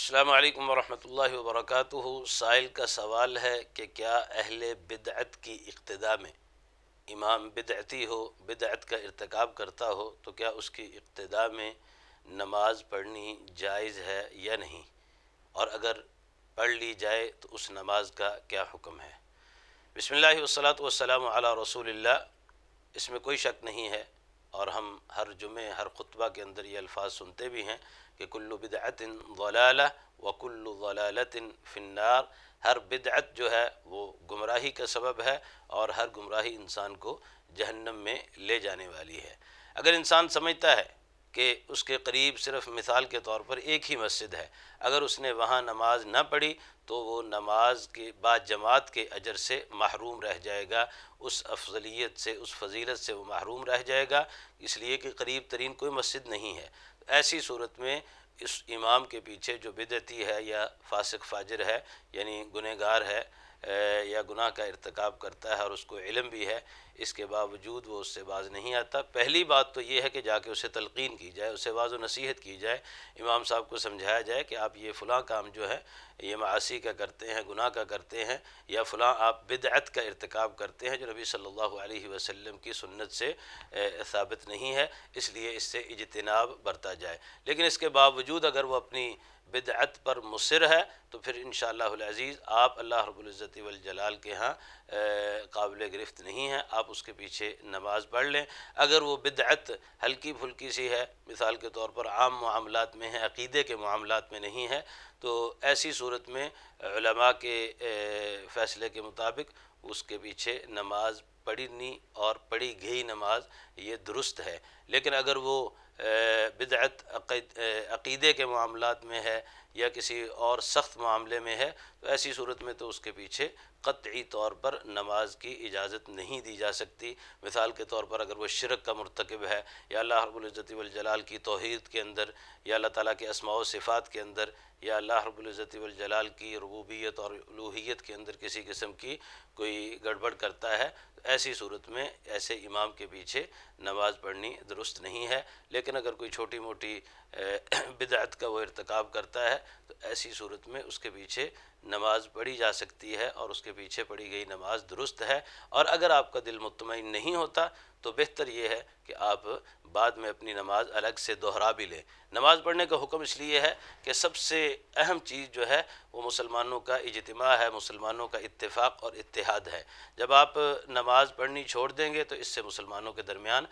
السلام علیکم ورحمۃ اللہ وبرکاتہ۔ سائل کا سوال ہے کہ کیا اہل بدعت کی اقتداء میں امام بدعتی ہو، بدعت کا ارتکاب کرتا ہو، تو کیا اس کی اقتداء میں نماز پڑھنی جائز ہے یا نہیں، اور اگر پڑھ لی جائے تو اس نماز کا کیا حکم ہے؟ بسم اللہ والصلاۃ والسلام علی رسول اللہ۔ اس میں کوئی شک نہیں ہے، اور ہم ہر جمعے ہر خطبہ کے اندر یہ الفاظ سنتے بھی ہیں کہ کل بدعت ضلالہ وکل ضلالۃ فی النار۔ ہر بدعت جو ہے وہ گمراہی کا سبب ہے، اور ہر گمراہی انسان کو جہنم میں لے جانے والی ہے۔ اگر انسان سمجھتا ہے کہ اس کے قریب صرف مثال کے طور پر ایک ہی مسجد ہے، اگر اس نے وہاں نماز نہ پڑھی تو وہ نماز کے بعد جماعت کے اجر سے محروم رہ جائے گا، اس افضلیت سے، اس فضیلت سے وہ محروم رہ جائے گا، اس لیے کہ قریب ترین کوئی مسجد نہیں ہے۔ ایسی صورت میں اس امام کے پیچھے جو بدعتی ہے یا فاسق فاجر ہے، یعنی گنہگار ہے، یا گناہ کا ارتکاب کرتا ہے اور اس کو علم بھی ہے، اس کے باوجود وہ اس سے باز نہیں آتا، پہلی بات تو یہ ہے کہ جا کے اسے تلقین کی جائے، اسے واعظ و نصیحت کی جائے، امام صاحب کو سمجھایا جائے کہ آپ یہ فلاں کام جو ہے یہ معاصی کا کرتے ہیں، گناہ کا کرتے ہیں، یا فلاں آپ بدعت کا ارتکاب کرتے ہیں جو نبی صلی اللہ علیہ وسلم کی سنت سے ثابت نہیں ہے، اس لیے اس سے اجتناب برتا جائے۔ لیکن اس کے باوجود اگر وہ اپنی بدعت پر مصر ہے تو پھر انشاءاللہ العزیز آپ اللہ رب العزت والجلال کے ہاں قابل گرفت نہیں ہیں، آپ اس کے پیچھے نماز پڑھ لیں۔ اگر وہ بدعت ہلکی پھلکی سی ہے، مثال کے طور پر عام معاملات میں ہے، عقیدے کے معاملات میں نہیں ہے، تو ایسی صورت میں علماء کے فیصلے کے مطابق اس کے پیچھے نماز پڑھنی اور پڑھی گئی نماز یہ درست ہے۔ لیکن اگر وہ بدعت عقیدے کے معاملات میں ہے یا کسی اور سخت معاملے میں ہے، تو ایسی صورت میں تو اس کے پیچھے قطعی طور پر نماز کی اجازت نہیں دی جا سکتی۔ مثال کے طور پر اگر وہ شرک کا مرتکب ہے، یا اللہ رب العزت والجلال کی توحید کے اندر، یا اللہ تعالیٰ کے اسماء و صفات کے اندر، یا اللہ رب العزت والجلال کی ربوبیت اور الوہیت کے اندر کسی قسم کی کوئی گڑبڑ کرتا ہے، ایسی صورت میں ایسے امام کے پیچھے نماز پڑھنی درست نہیں ہے۔ لیکن اگر کوئی چھوٹی موٹی بدعت کا وہ ارتکاب کرتا ہے تو ایسی صورت میں اس کے پیچھے نماز پڑھی جا سکتی ہے، اور اس کے پیچھے پڑھی گئی نماز درست ہے۔ اور اگر آپ کا دل مطمئن نہیں ہوتا تو بہتر یہ ہے کہ آپ بعد میں اپنی نماز الگ سے دہرا بھی لیں۔ نماز پڑھنے کا حکم اس لیے ہے کہ سب سے اہم چیز جو ہے وہ مسلمانوں کا اجتماع ہے، مسلمانوں کا اتفاق اور اتحاد ہے۔ جب آپ نماز پڑھنی چھوڑ دیں گے تو اس سے مسلمانوں کے درمیان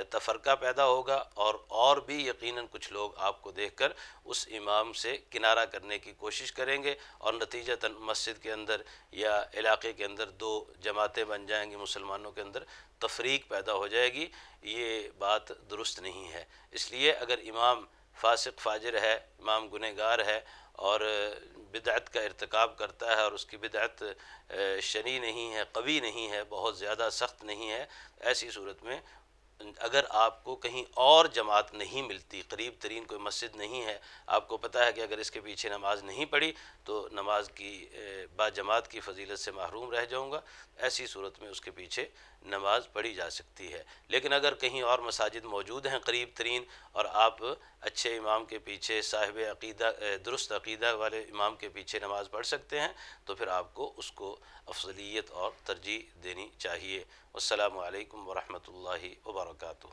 تفرقہ پیدا ہوگا، اور بھی یقیناً کچھ لوگ آپ کو دیکھ کر اس امام سے کنارہ کرنے کی کوشش کریں گے، اور نتیجتاً مسجد کے اندر یا علاقے کے اندر دو جماعتیں بن جائیں گی، مسلمانوں کے اندر تفریق پیدا ہو جائے گی۔ یہ بات درست نہیں ہے۔ اس لیے اگر امام فاسق فاجر ہے، امام گنہگار ہے، اور بدعت کا ارتکاب کرتا ہے، اور اس کی بدعت شنیع نہیں ہے، قوی نہیں ہے، بہت زیادہ سخت نہیں ہے، ایسی صورت میں اگر آپ کو کہیں اور جماعت نہیں ملتی، قریب ترین کوئی مسجد نہیں ہے، آپ کو پتہ ہے کہ اگر اس کے پیچھے نماز نہیں پڑھی تو نماز کی با جماعت کی فضیلت سے محروم رہ جاؤں گا، ایسی صورت میں اس کے پیچھے نماز پڑھی جا سکتی ہے۔ لیکن اگر کہیں اور مساجد موجود ہیں قریب ترین، اور آپ اچھے امام کے پیچھے، صاحب عقیدہ، درست عقیدہ والے امام کے پیچھے نماز پڑھ سکتے ہیں، تو پھر آپ کو اس کو افضلیت اور ترجیح دینی چاہیے۔ والسلام علیکم ورحمۃ اللہ وبرکاتہ۔